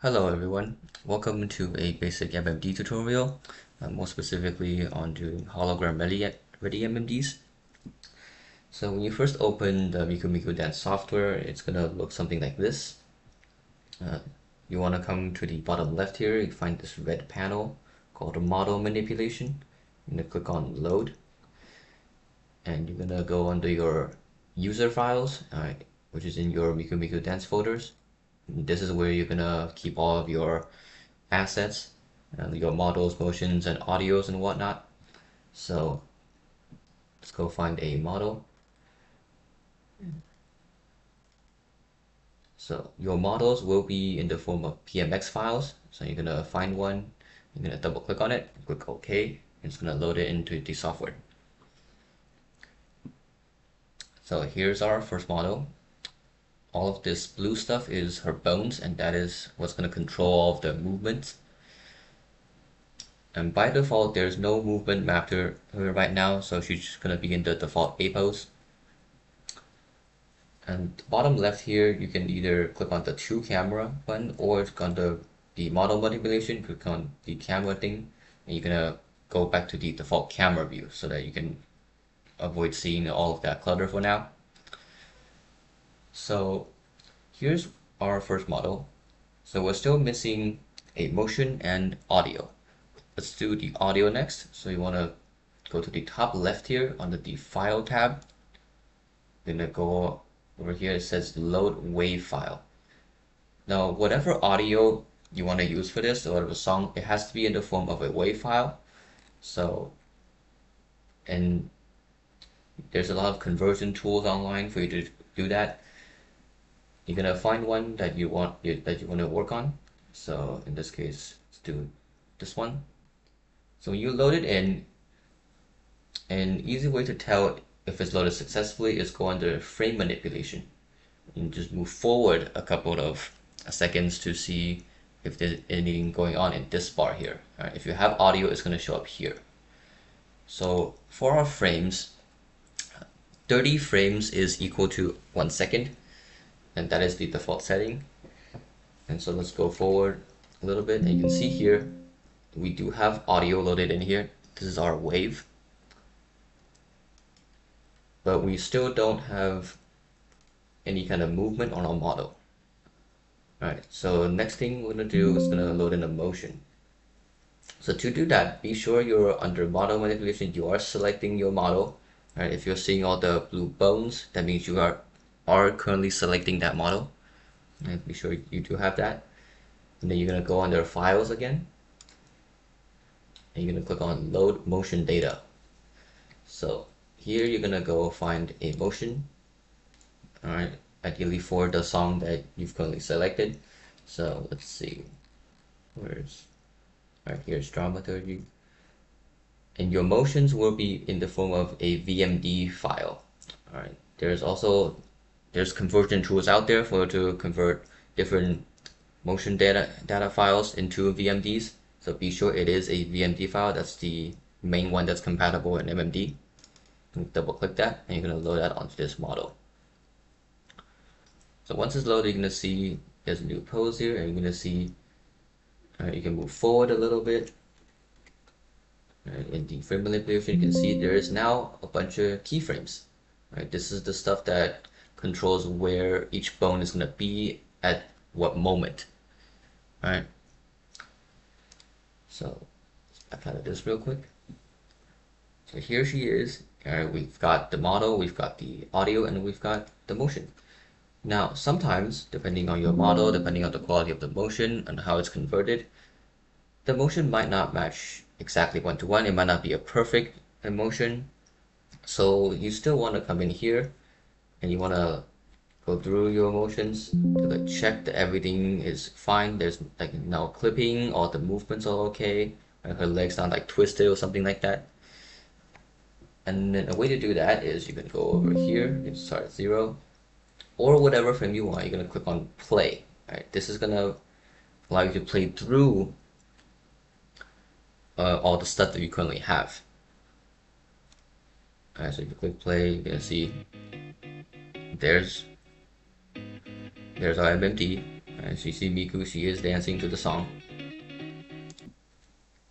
Hello everyone, welcome to a basic MMD tutorial, more specifically on doing hologram ready MMDs. So when you first open the Miku Dance software, it's gonna look something like this. Uh, you want to come to the bottom left here, you find this red panel called model manipulation. You're gonna click on load, and you're gonna go under your user files, which is in your Miku Dance folders. This is where you're gonna keep all of your assets, your models, motions, and audios and whatnot. So let's go find a model. So your models will be in the form of PMX files. So you're gonna find one, you're gonna double click on it, click OK, and it's gonna load it into the software. So here's our first model. All of this blue stuff is her bones, and that is what's gonna control all of the movements. And by default, there's no movement mapped to her right now, so she's just gonna be in the default A pose. And bottom left here, you can either click on the true camera button or click on the model manipulation, click on the camera thing, and you're gonna go back to the default camera view so that you can avoid seeing all of that clutter for now. So here's our first model. So we're still missing a motion and audio. Let's do the audio next. So you wanna go to the top left here under the file tab. Then go over here, it says load wave file. Now, whatever audio you want to use for this, or whatever song, it has to be in the form of a wave file. So, and there's a lot of conversion tools online for you to do that. You're gonna find one that you want to work on. So in this case, let's do this one. So when you load it in, an easy way to tell if it's loaded successfully is go under frame manipulation and just move forward a couple of seconds to see if there's anything going on in this bar here. All right, if you have audio, it's going to show up here. So for our frames, 30 frames is equal to 1 second, and that is the default setting. And so let's go forward a little bit, and you can see here we do have audio loaded in here. This is our wave, but we still don't have any kind of movement on our model. Alright, so next thing we're going to do is going to load in a motion. So to do that, be sure you're under model manipulation, you are selecting your model. Alright, if you're seeing all the blue bones, that means you are currently selecting that model. And be sure you do have that. And then you're going to go under files again. And you're going to click on load motion data. So here you're going to go find a motion. Alright, ideally for the song that you've currently selected. So let's see, alright, here's dramaturgy. And your motions will be in the form of a VMD file. Alright, there's conversion tools out there to convert different motion data files into VMDs. So be sure it is a VMD file. That's the main one that's compatible in MMD. Double click that, and you're going to load that onto this model. So once it's loaded, you're going to see there's a new pose here, and you're going to see you can move forward a little bit. In the frame manipulation, you can see there is now a bunch of keyframes. This is the stuff that controls where each bone is going to be at what moment. Alright, so let's back out of this real quick. So here she is. Alright, we've got the model, we've got the audio, and we've got the motion. Now, sometimes, depending on your model, depending on the quality of the motion and how it's converted, the motion might not match exactly one-to-one. It might not be a perfect motion. So you still want to come in here and you want to go through your motions to check that everything is fine. There's like no clipping, all the movements are okay, and her legs not like twisted or something like that. And then a way to do that is you can go over here and start at 0. Or whatever frame you want, you're going to click on play. Right? This is going to allow you to play through all the stuff that you currently have. Alright, so if you click play, you're going to see there's our MMD. Right, so you see Miku, she is dancing to the song.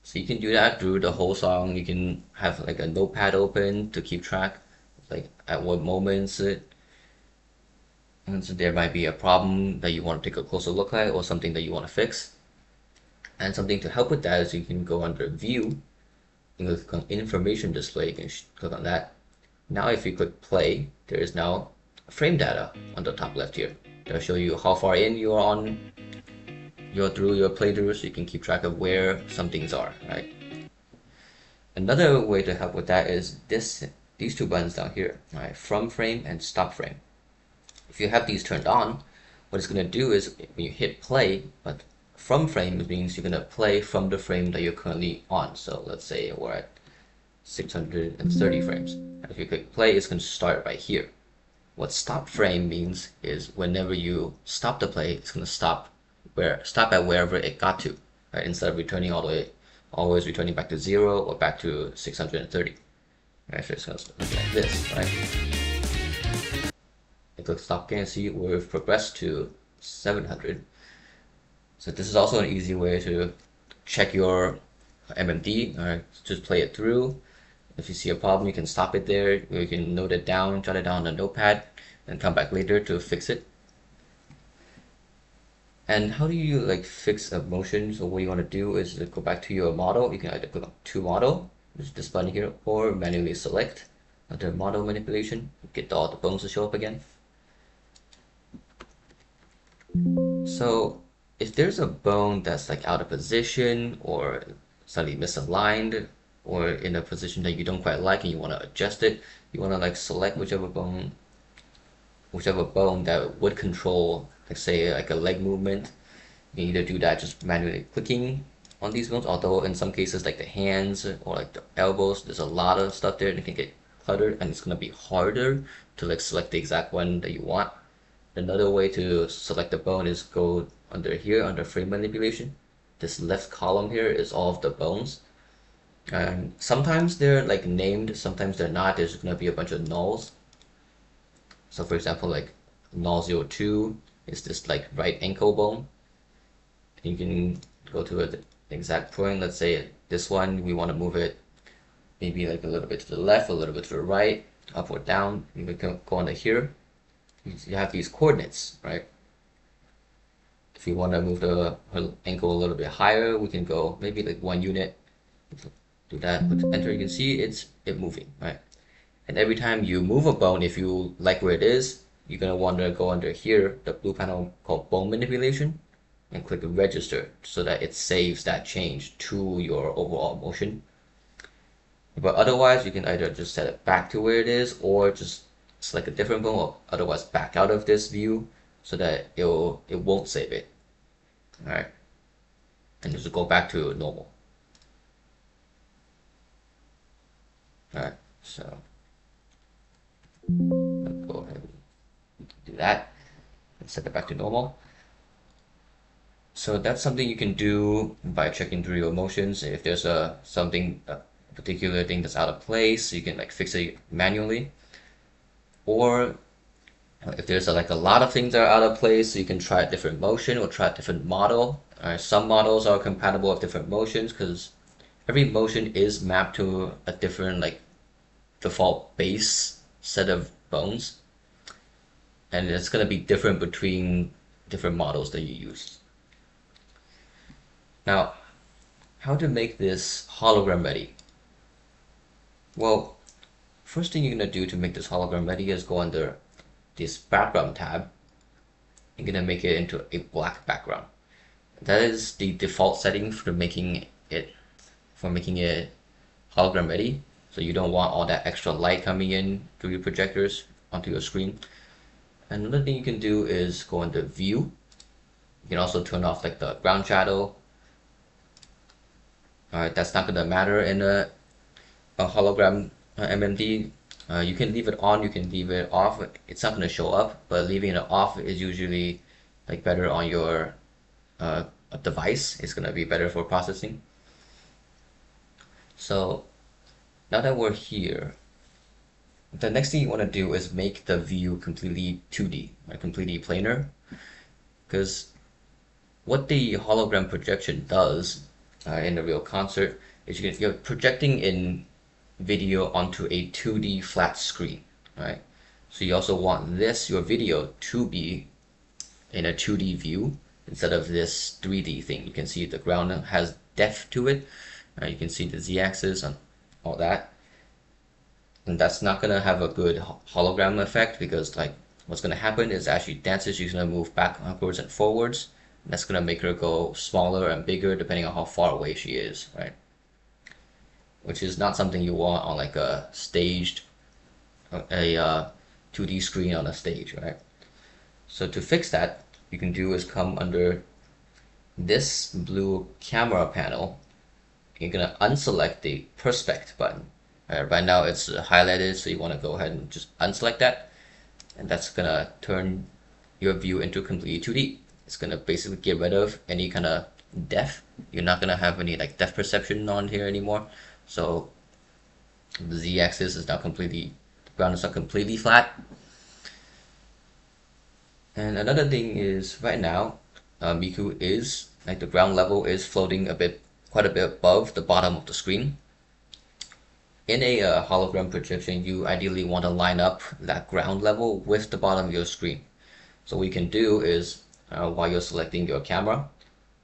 So you can do that through the whole song. You can have like a notepad open to keep track, like at what moments and so there might be a problem that you want to take a closer look at or something that you want to fix. And something to help with that is you can go under View, you can click on Information Display, you can click on that. Now if you click Play, there is now frame data on the top left here. It'll show you how far in you're on through your playthrough, so you can keep track of where some things are, right? Another way to help with that is these two buttons down here, right? From frame and stop frame. If you have these turned on, what it's going to do is when you hit play, but from frame means you're going to play from the frame that you're currently on. So let's say we're at 630 frames. And if you click play, it's going to start right here. What stop frame means is whenever you stop the play, it's going to stop at wherever it got to, right? Instead of returning all the way, always returning back to 0 or back to 630. Right, so it's going to look like this, right? Click stop again, see we've progressed to 700. So this is also an easy way to check your MMD, or just play it through. If you see a problem, you can stop it there, or you can note it down, jot it down on a notepad, and come back later to fix it. And how do you like fix a motion? So what you want to do is go back to your model. You can either click on to model, which is this button here, or manually select under model manipulation, get all the bones to show up again. So if there's a bone that's like out of position or slightly misaligned or in a position that you don't quite like and you want to adjust it, you want to like select whichever bone that would control, like say like a leg movement. You can either do that just manually clicking on these bones, although in some cases like the hands or like the elbows, there's a lot of stuff there and it can get cluttered and it's going to be harder to like select the exact one that you want. Another way to select the bone is go under here, under frame manipulation. This left column here is all of the bones. And sometimes they're like named, sometimes they're not. There's going to be a bunch of nulls. So for example, like null 02 is this like right ankle bone. You can go to an exact point. Let's say this one, we want to move it maybe like a little bit to the left, a little bit to the right, up or down. You can go under here. You have these coordinates, right? If you want to move the ankle a little bit higher, we can go maybe like 1 unit. Do that, put enter, you can see it moving, right? And every time you move a bone, if you like where it is, you're gonna want to go under here, the blue panel called bone manipulation, and click register so that it saves that change to your overall motion. But otherwise, you can either just set it back to where it is or just select a different bone, or otherwise back out of this view so that it won't save it. All right, and just go back to normal. All right, so let's go ahead and do that and set it back to normal. So that's something you can do by checking through your motions. If there's a particular thing that's out of place, you can like fix it manually. Or if there's like a lot of things that are out of place, you can try a different motion or try a different model. Some models are compatible with different motions because every motion is mapped to a different like default base set of bones, and it's going to be different between different models that you use. Now, how to make this hologram ready? Well, first thing you're going to do to make this hologram ready is go under this background tab. You're going to make it into a black background. That is the default setting for making it hologram ready. So you don't want all that extra light coming in through your projectors onto your screen. And another thing you can do is go under view. You can also turn off like the ground shadow. Alright, that's not gonna matter in a hologram MMD. You can leave it on, you can leave it off. It's not gonna show up, but leaving it off is usually like better on your device. It's gonna be better for processing. So now that we're here, the next thing you want to do is make the view completely 2D, right? Completely planar. Because what the hologram projection does in a real concert is you're projecting in video onto a 2D flat screen, right? So you also want your video to be in a 2D view instead of this 3D thing. You can see the ground has depth to it. You can see the z-axis and all that. And that's not gonna have a good hologram effect because like what's gonna happen is actually dances, she's gonna move backwards and forwards. And that's gonna make her go smaller and bigger depending on how far away she is, right? Which is not something you want on like a staged, a 2D screen on a stage, right? So to fix that, you can do is come under this blue camera panel. You're gonna unselect the perspect button. Right now it's highlighted, so you want to go ahead and just unselect that, and that's gonna turn your view into completely 2D. It's gonna basically get rid of any kind of depth. You're not gonna have any like depth perception on here anymore. So the z-axis is now completely, the ground is not completely flat. And another thing is right now, Miku is like the ground level is floating quite a bit above the bottom of the screen. In a hologram projection, you ideally want to line up that ground level with the bottom of your screen. So what you can do is, while you're selecting your camera,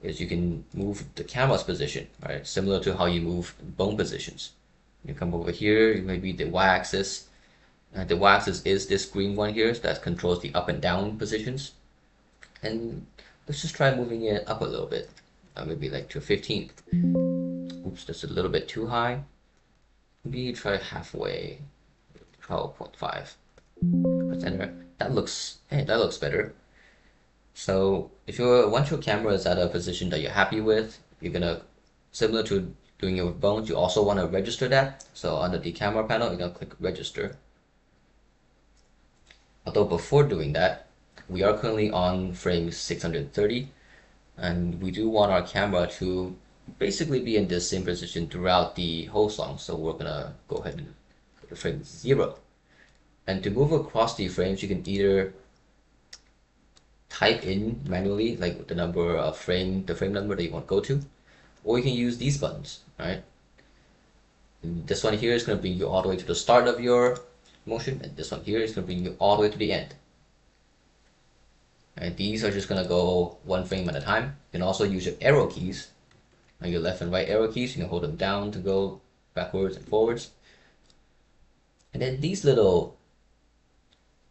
is you can move the camera's position, right? Similar to how you move bone positions. You come over here, maybe the y-axis. The y-axis is this green one here, so that controls the up and down positions. And let's just try moving it up a little bit, maybe like to 15. Oops, that's a little bit too high. Maybe try halfway, 12.5. Press enter. That looks better. So if once your camera is at a position that you're happy with, you're gonna, similar to doing it with bones, you also want to register that. So under the camera panel, you're gonna click register. Although before doing that, we are currently on frame 630, and we do want our camera to basically be in this same position throughout the whole song. So we're gonna go ahead and go to frame 0. And to move across the frames, you can either type in manually like the frame number that you want to go to, or you can use these buttons, right? And this one here is going to bring you all the way to the start of your motion, and this one here is going to bring you all the way to the end. And these are just going to go one frame at a time. You can also use your arrow keys, your left and right arrow keys. You can hold them down to go backwards and forwards. And then these little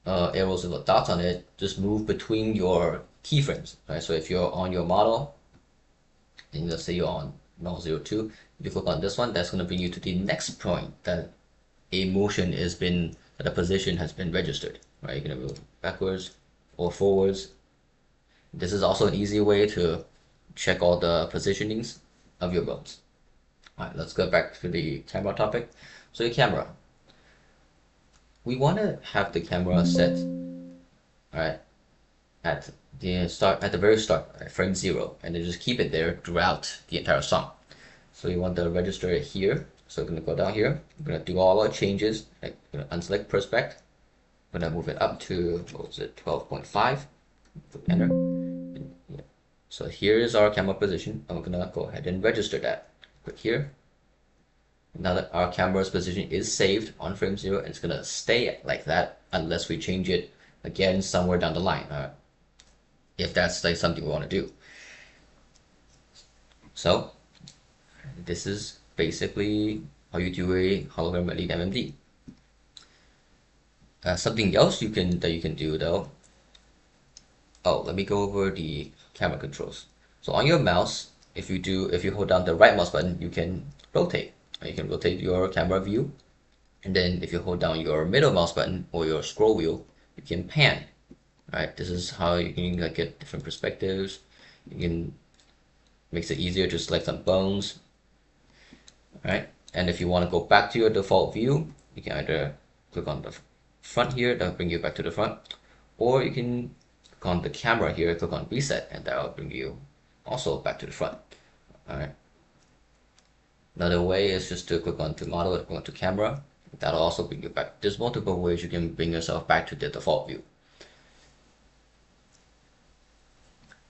arrows with dots on it just move between your keyframes, right? So if you're on your model, and let's say you're on model 02, if you click on this one, that's going to bring you to the next point that that a position has been registered, right? You're going to move backwards or forwards. This is also an easy way to check all the positionings of your bones. All right, let's go back to the camera topic. So your camera. We want to have the camera set, right, at the very start, right, frame 0, and then just keep it there throughout the entire song. So you want to register it here. So we're going to go down here. We're going to do all our changes. Like, we're going to unselect perspect. We're going to move it up to, 12.5. Put enter. And, yeah. So here is our camera position, and we're going to go ahead and register that. Click here. Now that our camera's position is saved on frame 0, and it's going to stay like that unless we change it again somewhere down the line, if that's like something we want to do. So this is basically how you do a hologram elite MMD. Something else that you can do though. Oh, let me go over the camera controls. So on your mouse, if you hold down the right mouse button, you can rotate. You can rotate your camera view, and then if you hold down your middle mouse button or your scroll wheel, you can pan. Right, this is how you can like get different perspectives. Makes it easier to select some bones. Right, and if you want to go back to your default view, you can either click on the front here, that'll bring you back to the front, or you can click on the camera here, click on reset, and that'll bring you also back to the front. All right. Another way is just to click onto model, click onto camera. That'll also bring you back. There's multiple ways you can bring yourself back to the default view.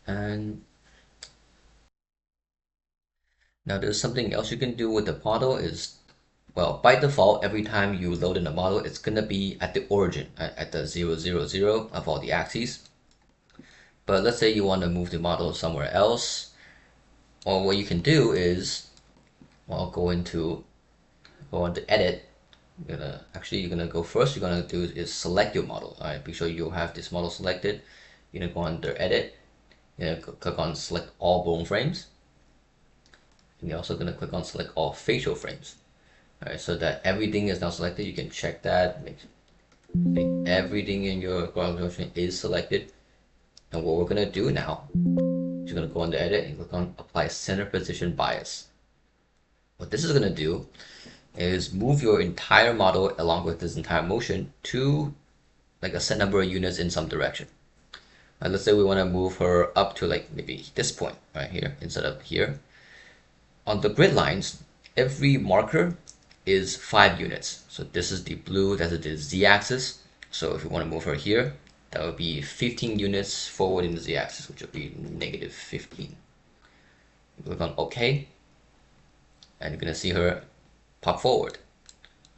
And Now there's something else you can do with the model is, well, by default, every time you load in a model, it's gonna be at the origin, at the 0, 0, 0 of all the axes. But let's say you want to move the model somewhere else, or what you can do is, well, go into edit. You're gonna go first. You're gonna do is select your model. All right, be sure you have this model selected. You're gonna go under edit. You're gonna click on select all bone frames. And you're also gonna click on select all facial frames. All right, so that everything is now selected. You can check that. Make everything in your motion is selected. And what we're gonna do now, you're gonna go under edit and click on apply center position bias. What this is gonna do is move your entire model along with this entire motion to like a set number of units in some direction. Let's say we want to move her up to like maybe this point right here instead of here. On the grid lines, every marker is 5 units. So this is the blue, that's the z-axis. So if we want to move her here, that would be 15 units forward in the z-axis, which would be negative 15. Click on OK, and you're gonna see her pop forward.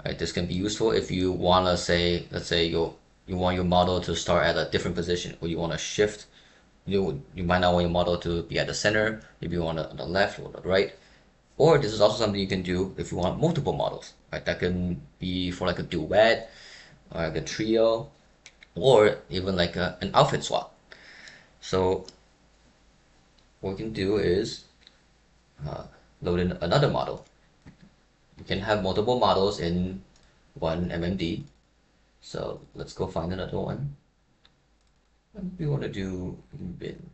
Right, this can be useful if you want to say, let's say you want your model to start at a different position, or you want to shift. You might not want your model to be at the center. Maybe you want it on the left or the right. Or this is also something you can do if you want multiple models. Right, that can be for like a duet, or like a trio, or even like an outfit swap. So what we can do is load in another model. You can have multiple models in one MMD. So let's go find another one. We want to do bin.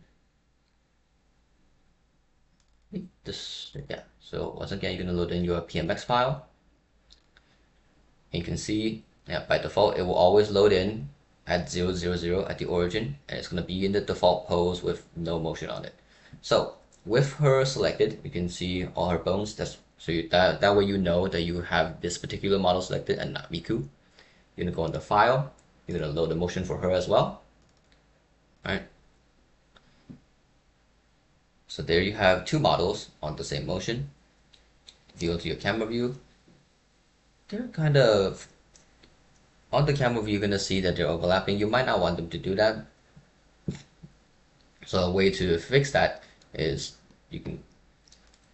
This, yeah. So once again, you're gonna load in your PMX file. And you can see, yeah, by default, it will always load in at 0, 0, 0 at the origin, and it's gonna be in the default pose with no motion on it. So with her selected, you can see all her bones. That way you know that you have this particular model selected and not Miku. You're gonna go into file. You're gonna load the motion for her as well. All right. So there you have 2 models on the same motion. If you go to your camera view, they're kind of on the camera view. You're gonna see that they're overlapping. You might not want them to do that. So a way to fix that is you can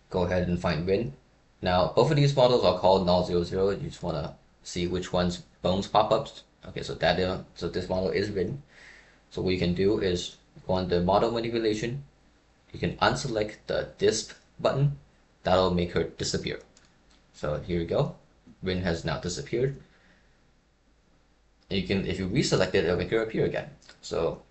go ahead and find Win. Now both of these models are called null 0, 0. You just want to see which one's bones pop ups. Okay, so this model is Win. So what you can do is go on the model manipulation. You can unselect the disp button. That'll make her disappear. So here we go. Rin has now disappeared. And you can, if you reselect it, it'll make her appear again. So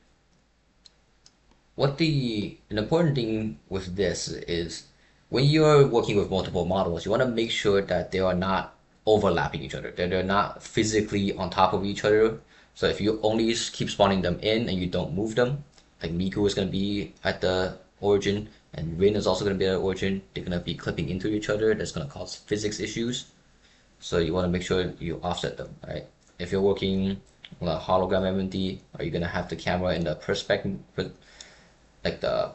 an important thing with this is when you're working with multiple models, you want to make sure that they are not overlapping each other, that they're not physically on top of each other. So if you only keep spawning them in and you don't move them, like Miku is going to be at the origin and Rin is also going to be at the origin, they're going to be clipping into each other. That's going to cause physics issues. So you want to make sure you offset them, right? If you're working on a hologram MMD, are you going to have the camera in the perspective, like you're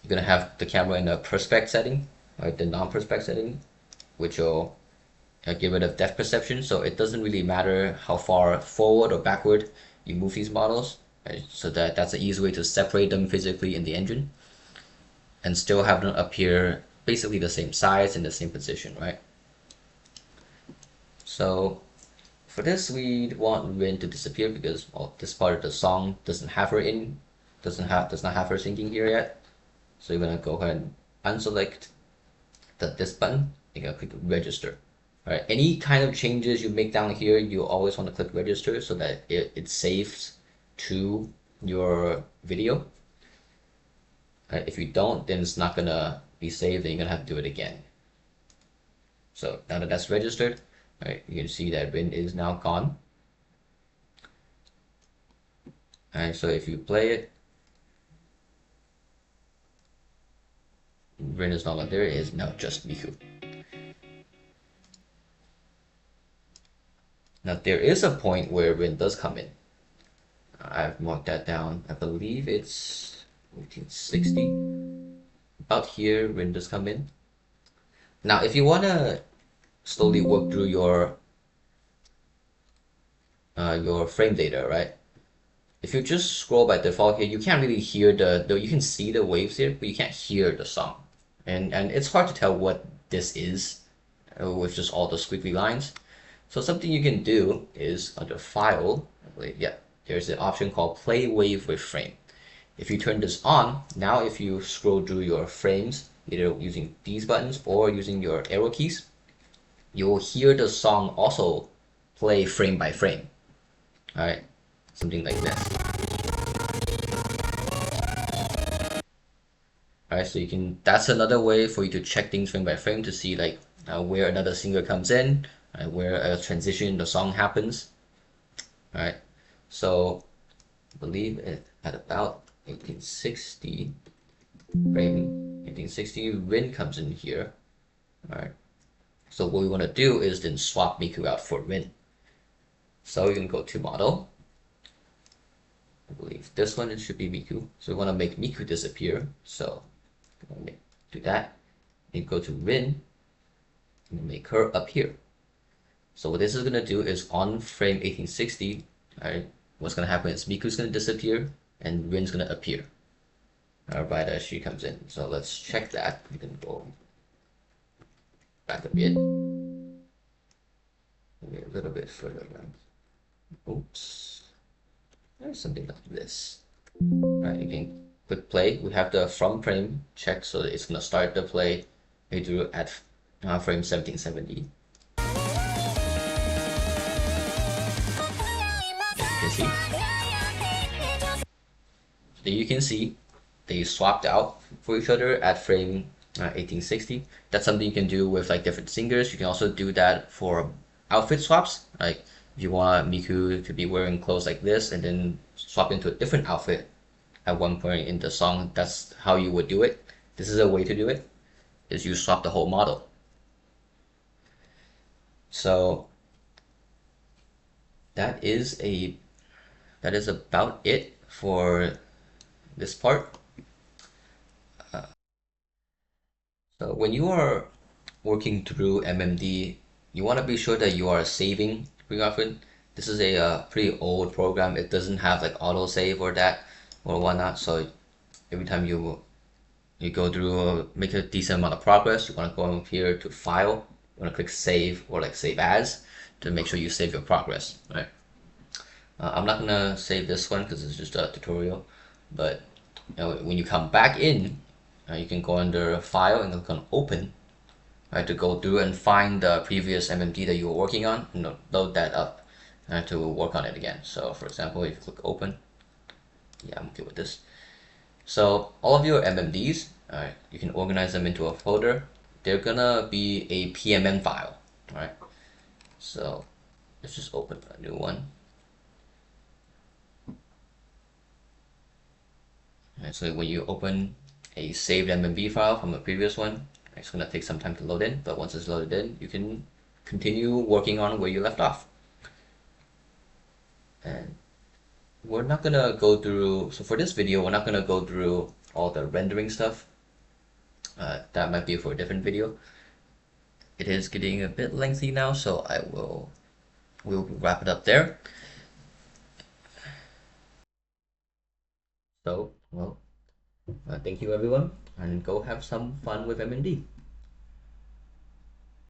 going to have the camera in the perspect setting, right? The non-perspect setting, which will get rid of depth perception. So it doesn't really matter how far forward or backward you move these models, right? So that's an easy way to separate them physically in the engine and still have them appear basically the same size and the same position, right? So for this, we want Rin to disappear because, well, this part of the song doesn't have her in, does not have her singing here yet. So you're gonna go ahead and unselect this button. You're gonna click register. All right. Any kind of changes you make down here, you always want to click register so that it saves to your video. Right. If you don't, then it's not gonna be saved, and you're gonna have to do it again. So now that that's registered, right, you can see that Rin is now gone. And so if you play it, Rin is no longer there. It is now just Miku. Now there is a point where Rin does come in. I've marked that down. I believe it's 1960. About here, Rin does come in. Now, if you want to slowly work through your frame data, right? If you just scroll by default here, you can't really hear you can see the waves here, but you can't hear the song. And it's hard to tell what this is with just all those squiggly lines. So something you can do is under File, I believe, yeah, there's an option called Play Wave with Frame. If you turn this on, now if you scroll through your frames, either using these buttons or using your arrow keys, you will hear the song also play frame by frame. All right, something like this. All right, so you can. That's another way for you to check things frame by frame to see like where another singer comes in, where a transition in the song happens. All right, so I believe it at about 1860 frame, 1860 Rin comes in here. All right, so what we want to do is then swap Miku out for Rin. So you can go to model. I believe this one it should be Miku. So we want to make Miku disappear. So do that. And go to Rin and make her appear. So what this is gonna do is on frame 1860, right? What's gonna happen is Miku's gonna disappear and Rin's gonna appear. Right as she comes in. So let's check that. We can go back a bit. Maybe a little bit further down. Oops. There's something like this. Right, you can click play. We have the from frame check, so it's gonna start the play. We do at frame 1770. You can see. So you can see they swapped out for each other at frame 1860. That's something you can do with like different singers. You can also do that for outfit swaps. Like if you want Miku to be wearing clothes like this and then swap into a different outfit at one point in the song, that's how you would do it. This is a way to do it, is you swap the whole model. So that is about it for this part. So when you are working through MMD, you want to be sure that you are saving pretty often. This is a pretty old program. It doesn't have like autosave or that or whatnot. So every time you go through make a decent amount of progress, you want to go up here to File. You want to click Save or like Save As to make sure you save your progress. Right. I'm not gonna save this one because it's just a tutorial, but when you come back in, you can go under File and click on Open, right, to go through and find the previous MMD that you were working on and load that up to work on it again. So for example, if you click Open, yeah, I'm okay with this. So all of your MMDs, you can organize them into a folder. They're gonna be a PMN file, all right? So let's just open a new one. And so when you open a saved MMD file from a previous one, it's going to take some time to load in, but once it's loaded in, you can continue working on where you left off. And we're not going to go through, so for this video, we're not going to go through all the rendering stuff. That might be for a different video. It is getting a bit lengthy now, so we'll wrap it up there. So, well, thank you everyone, and go have some fun with MMD.